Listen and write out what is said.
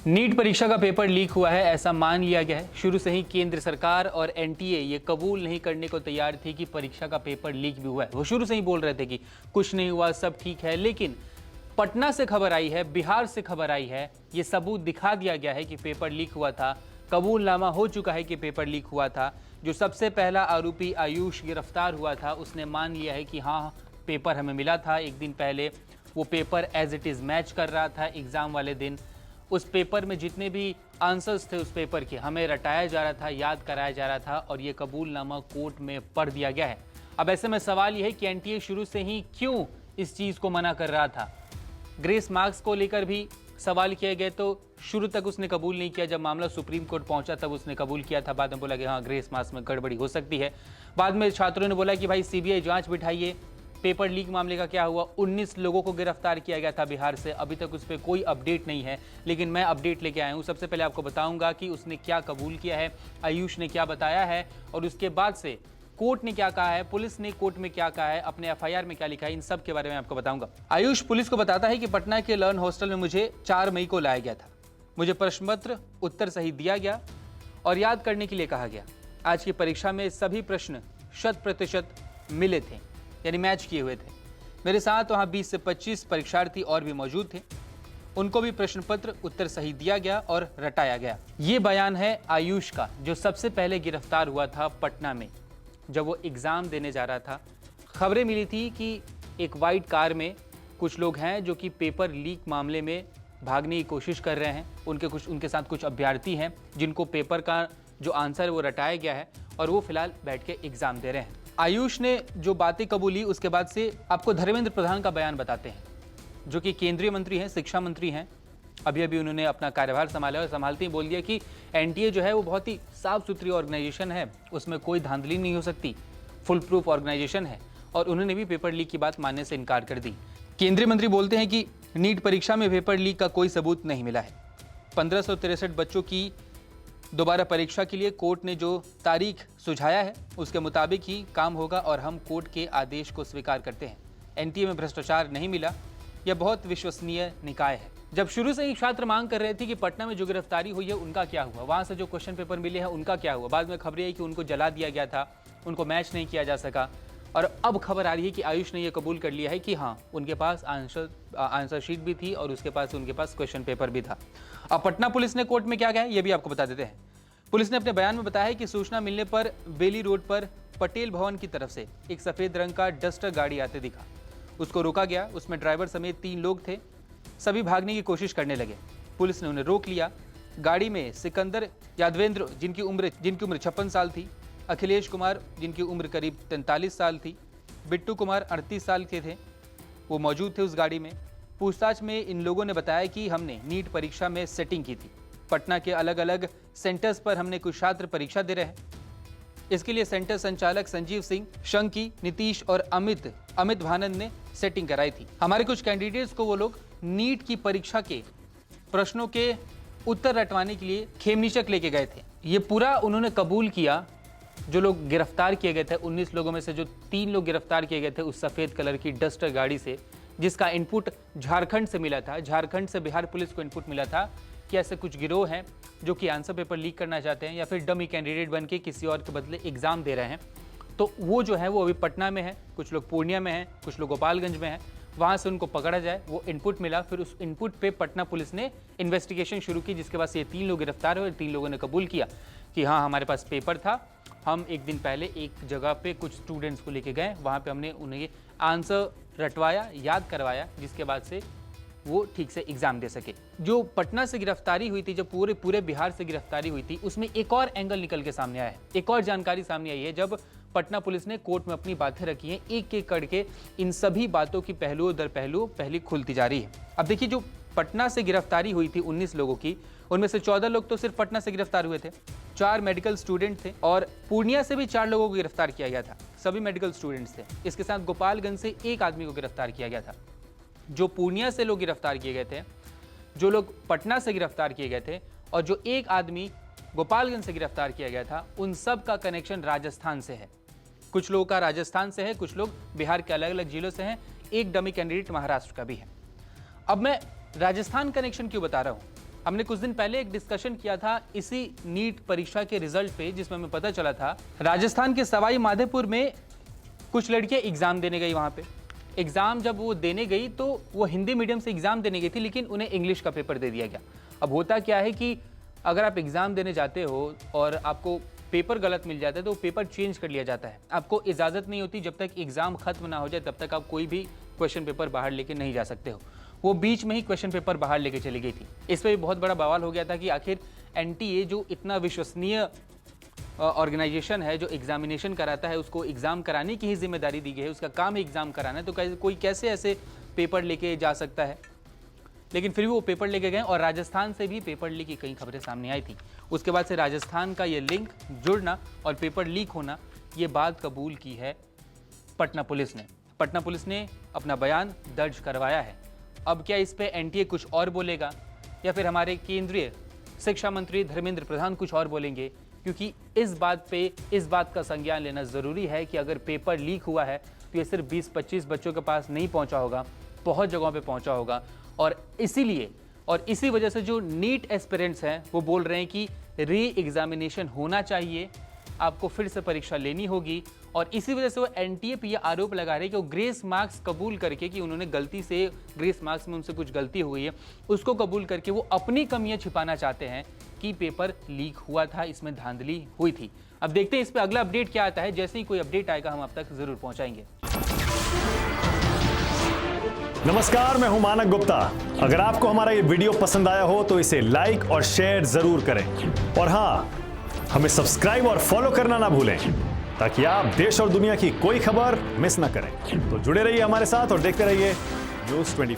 NEET परीक्षा का paper leak हुआ है, ऐसा मान लिया गया है। शुरू से ही केंद्र सरकार और एनटीए ये कबूल नहीं करने को तैयार थी कि परीक्षा का पेपर लीक भी हुआ है। वो शुरू से ही बोल रहे थे कि कुछ नहीं हुआ, सब ठीक है। लेकिन पटना से खबर आई है, बिहार से खबर आई है, ये सबूत दिखा दिया गया है कि पेपर लीक हुआ था। कबूलनामा हो चुका है कि पेपर लीक हुआ था। जो सबसे पहला आरोपी आयुष गिरफ्तार हुआ था, उसने मान लिया है कि हाँ, पेपर हमें मिला था एक दिन पहले। वो paper as it is match कर रहा था एग्ज़ाम वाले दिन। उस पेपर में जितने भी आंसर्स थे उस पेपर के, हमें रटाया जा रहा था, याद कराया जा रहा था, और ये कबूलनामा कोर्ट में पढ़ दिया गया है। अब ऐसे में सवाल ये है कि एनटीए शुरू से ही क्यों इस चीज़ को मना कर रहा था। ग्रेस मार्क्स को लेकर भी सवाल किए गए तो शुरू तक उसने कबूल नहीं किया। जब मामला सुप्रीम कोर्ट पहुंचा तब उसने कबूल किया था। बाद में बोला कि हाँ, ग्रेस मार्क्स में गड़बड़ी हो सकती है। बाद में छात्रों ने बोला कि भाई सीबीआई जांच बिठाइए, पेपर लीक मामले का क्या हुआ। 19 लोगों को गिरफ्तार किया गया था बिहार से, अभी तक उस पर कोई अपडेट नहीं है। लेकिन मैं अपडेट लेके आया हूँ। सबसे पहले आपको बताऊंगा कि उसने क्या कबूल किया है, आयुष ने क्या बताया है, और उसके बाद से कोर्ट ने क्या कहा है, पुलिस ने कोर्ट में क्या कहा है, अपने एफआईआर में क्या लिखा है, इन सब के बारे में आपको बताऊंगा। आयुष पुलिस को बताता है कि पटना के लर्न हॉस्टल में मुझे 4 मई को लाया गया था। मुझे प्रश्न पत्र उत्तर सही दिया गया और याद करने के लिए कहा गया। आज की परीक्षा में सभी प्रश्न 100% मिले थे, यानी मैच किए हुए थे। मेरे साथ वहाँ 20 से 25 परीक्षार्थी और भी मौजूद थे। उनको भी प्रश्न पत्र उत्तर सही दिया गया और रटाया गया। ये बयान है आयुष का, जो सबसे पहले गिरफ्तार हुआ था पटना में जब वो एग्ज़ाम देने जा रहा था। खबरें मिली थी कि एक वाइट कार में कुछ लोग हैं जो कि पेपर लीक मामले में भागने की कोशिश कर रहे हैं। उनके साथ कुछ अभ्यर्थी हैं जिनको पेपर का जो आंसर है वो रटाया गया है, और वो फिलहाल बैठ के एग्ज़ाम दे रहे हैं। आयुष ने जो बातें कबूली, उसके बाद से आपको धर्मेंद्र प्रधान का बयान बताते हैं, जो कि केंद्रीय मंत्री हैं, शिक्षा मंत्री हैं। अभी अभी उन्होंने अपना कार्यभार संभाला और संभालते ही बोल दिया कि एनटीए जो है वो बहुत ही साफ सुथरी ऑर्गेनाइजेशन है, उसमें कोई धांधली नहीं हो सकती, फुल प्रूफ ऑर्गेनाइजेशन है। और उन्होंने भी पेपर लीक की बात मानने से इनकार कर दी। केंद्रीय मंत्री बोलते हैं कि नीट परीक्षा में पेपर लीक का कोई सबूत नहीं मिला है। 1563 बच्चों की दोबारा परीक्षा के लिए कोर्ट ने जो तारीख सुझाया है उसके मुताबिक ही काम होगा, और हम कोर्ट के आदेश को स्वीकार करते हैं। एनटीए में भ्रष्टाचार नहीं मिला, यह बहुत विश्वसनीय निकाय है। जब शुरू से ही छात्र मांग कर रहे थे कि पटना में जो गिरफ्तारी हुई है उनका क्या हुआ, वहां से जो क्वेश्चन पेपर मिले हैं उनका क्या हुआ। बाद में खबरें आई कि उनको जला दिया गया था, उनको मैच नहीं किया जा सका। और अब खबर आ रही है कि आयुष ने यह कबूल कर लिया है कि हाँ, उनके पास आंसर शीट भी थी और उनके पास क्वेश्चन पेपर भी था। अब पटना पुलिस ने कोर्ट में क्या कहा है ये भी आपको बता देते हैं। पुलिस ने अपने बयान में बताया है कि सूचना मिलने पर बेली रोड पर पटेल भवन की तरफ से एक सफेद रंग का डस्टर गाड़ी आते दिखा। उसको रोका गया। उसमें ड्राइवर समेत 3 लोग थे। सभी भागने की कोशिश करने लगे। पुलिस ने उन्हें रोक लिया। गाड़ी में सिकंदर यादवेंद्र, जिनकी उम्र 56 साल थी, अखिलेश कुमार, जिनकी उम्र करीब 43 साल थी, बिट्टू कुमार 38 साल के थे, वो मौजूद थे उस गाड़ी में। पूछताछ में इन लोगों ने बताया कि हमने नीट परीक्षा में सेटिंग की थी। पटना के अलग अलग सेंटर्स पर हमने कुछ छात्र परीक्षा दे रहे हैं। इसके लिए सेंटर संचालक संजीव सिंह, शंकी, नीतीश और अमित भानंद ने सेटिंग कराई थी। हमारे कुछ कैंडिडेट्स को वो लोग नीट की परीक्षा के प्रश्नों के उत्तर रटवाने के लिए खेमनीचक लेके गए थे। ये पूरा उन्होंने कबूल किया। जो लोग गिरफ्तार किए गए थे, 19 लोगों में से जो 3 लोग गिरफ्तार किए गए थे उस सफ़ेद कलर की डस्टर गाड़ी से, जिसका इनपुट झारखंड से मिला था। झारखंड से बिहार पुलिस को इनपुट मिला था कि ऐसे कुछ गिरोह हैं जो कि आंसर पेपर लीक करना चाहते हैं या फिर डमी कैंडिडेट बन के किसी और के बदले एग्जाम दे रहे हैं। तो वो जो है वो अभी पटना में है, कुछ लोग पूर्णिया में हैं, कुछ लोग गोपालगंज में हैं। वहाँ से उनको पकड़ा जाए, वो इनपुट मिला। फिर उस इनपुट पे पटना पुलिस ने इन्वेस्टिगेशन शुरू की, जिसके बाद से ये 3 लोग गिरफ्तार हुए। 3 लोगों ने कबूल किया कि हाँ, हमारे पास पेपर था। हम एक दिन पहले एक जगह पे कुछ स्टूडेंट्स को लेके गए, वहाँ पे हमने उन्हें आंसर रटवाया, याद करवाया, जिसके बाद से वो ठीक से एग्जाम दे सके। जो पटना से गिरफ्तारी हुई थी, जब पूरे बिहार से गिरफ्तारी हुई थी, उसमें एक और एंगल निकल के सामने आया है, एक और जानकारी सामने आई है। जब पटना पुलिस ने कोर्ट में अपनी बातें रखी हैं, एक एक करके इन सभी बातों की पहलू दर पहलू पहली खुलती जा रही है। अब देखिए, जो पटना से गिरफ्तारी हुई थी 19 लोगों की, उनमें से 14 लोग तो सिर्फ पटना से गिरफ्तार हुए थे, 4 मेडिकल स्टूडेंट थे, और पूर्णिया से भी 4 लोगों को गिरफ्तार किया गया था, सभी मेडिकल स्टूडेंट्स थे। इसके साथ गोपालगंज से एक आदमी को गिरफ्तार किया गया था। जो पूर्णिया से लोग गिरफ्तार किए गए थे, जो लोग पटना से गिरफ्तार किए गए थे, और जो एक आदमी गोपालगंज से गिरफ्तार किया गया था, उन सब का कनेक्शन राजस्थान से है। कुछ लोगों का राजस्थान से है, कुछ लोग बिहार के अलग अलग जिलों से हैं, एक डमी कैंडिडेट महाराष्ट्र का भी है। अब मैं राजस्थान कनेक्शन क्यों बता रहा हूँ, हमने कुछ दिन पहले एक डिस्कशन किया था इसी नीट परीक्षा के रिजल्ट पे, जिसमें हमें पता चला था राजस्थान के सवाई माधोपुर में कुछ लड़कियां एग्जाम देने गई। वहां पे एग्जाम जब वो देने गई तो वो हिंदी मीडियम से एग्जाम देने गई थी, लेकिन उन्हें इंग्लिश का पेपर दे दिया गया। अब होता क्या है कि अगर आप एग्जाम देने जाते हो और आपको पेपर गलत मिल जाता है तो पेपर चेंज कर लिया जाता है। आपको इजाज़त नहीं होती, जब तक एग्जाम खत्म ना हो जाए तब तक आप कोई भी क्वेश्चन पेपर बाहर लेके नहीं जा सकते हो। वो बीच में ही क्वेश्चन पेपर बाहर लेके चली गई थी। इस पर भी बहुत बड़ा बवाल हो गया था कि आखिर एनटीए जो इतना विश्वसनीय ऑर्गेनाइजेशन है, जो एग्जामिनेशन कराता है, उसको एग्जाम कराने की ही जिम्मेदारी दी गई है, उसका काम है एग्जाम कराना है, तो कोई कैसे ऐसे पेपर लेके जा सकता है। लेकिन फिर भी वो पेपर लेके गए और राजस्थान से भी पेपर लीक की कई खबरें सामने आई थी। उसके बाद से राजस्थान का ये लिंक जुड़ना और पेपर लीक होना, ये बात कबूल की है पटना पुलिस ने। पटना पुलिस ने अपना बयान दर्ज करवाया है। अब क्या इस पे एनटीए कुछ और बोलेगा या फिर हमारे केंद्रीय शिक्षा मंत्री धर्मेंद्र प्रधान कुछ और बोलेंगे? क्योंकि इस बात का संज्ञान लेना ज़रूरी है कि अगर पेपर लीक हुआ है तो ये सिर्फ 20-25 बच्चों के पास नहीं पहुंचा होगा, बहुत जगहों पे पहुंचा होगा। और इसी वजह से जो नीट एस्पिरेंट्स हैं वो बोल रहे हैं कि री एग्जामिनेशन होना चाहिए, आपको फिर से परीक्षा लेनी होगी। और इसी वजह से वो एनटीए पे ये आरोप लगा रहे हैं कि वो ग्रेस मार्क्स कबूल करके, कि उन्होंने गलती से ग्रेस मार्क्स में उनसे कुछ गलती हुई है, उसको कबूल करके वो अपनी कमियां छिपाना चाहते हैं कि पेपर लीक हुआ था, इसमें धांधली हुई थी। अब देखते हैं इस पे अगला अपडेट क्या आता है। जैसे ही कोई अपडेट आएगा हम आप तक जरूर पहुंचाएंगे। नमस्कार, मैं हूं मानक गुप्ता। अगर आपको हमारा ये वीडियो पसंद आया हो तो इसे लाइक और शेयर जरूर करें, और हां, हमें सब्सक्राइब और फॉलो करना ना भूलें ताकि आप देश और दुनिया की कोई खबर मिस ना करें। तो जुड़े रहिए हमारे साथ और देखते रहिए News 24।